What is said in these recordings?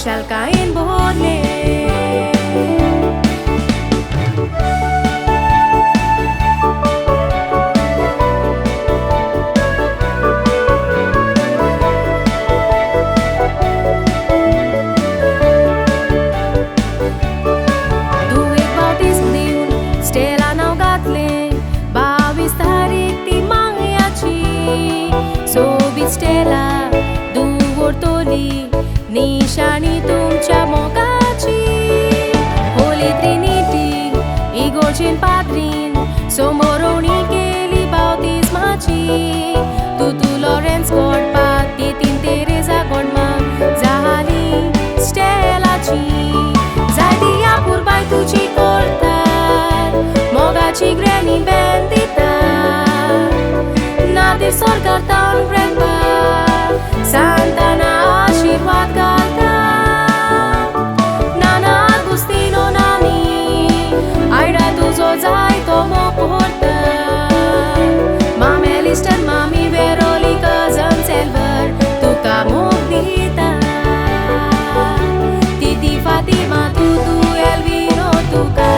कुशाल कायेन बोले Stella, दुवर्तोली निशाणी तुमच्या मोगाची Holy Trinity, इगोर्जीन पात्रीन समोरवणी केली बावतिस्माची तुतू लॉरेन्स गोडपात तीन तेरेजा गोडमाक जाली स्टेलाची जायती या पुरबाय तुजी करतात मोगाची ग्रॅनी बँड दितात नादेर सरकार तावन ब्रँड Santana आशीर्वाद घालता Nana Agustino nami Aira tuzo जाय तो मोग व्हरता Mame Liston, Mami Veronica Silver तुका मोग दिता Titi Fatima Tutu Elvino तुका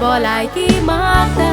भलायकी मागता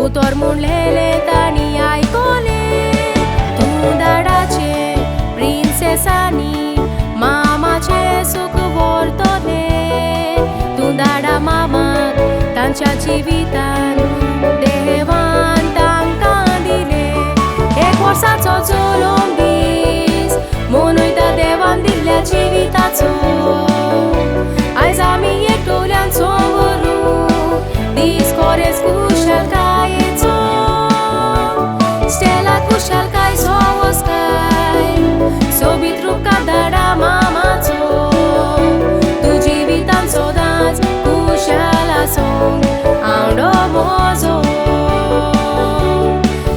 उतर म्हणलेले ताणी आयकोले तूं धाडाचे प्रिन्सेसांनी मामाचे सूख व्हरतले तूं धाडा मामाक तांच्या जिवितान देवान तांकां दिले एक वर्साचो चलोन दीस मनयता देवान दिल्ल्या जिविताचो आयज आमी एकटोल्यान सोवरू दीस खरेंच कुशल कुशाल काय सोवस काय सोबीत रूपकार धाडा मामाचो तूं जिवितान सोदांच कुशाल आसूंक आवडो म्हजो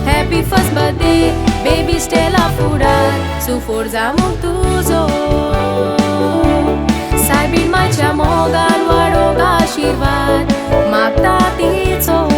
happy first birthday baby Stella फुडार सुफोर जावूं तुजो सायबीण मायच्या मोगान वाडोवंक आशिर्वाद मागता तिचो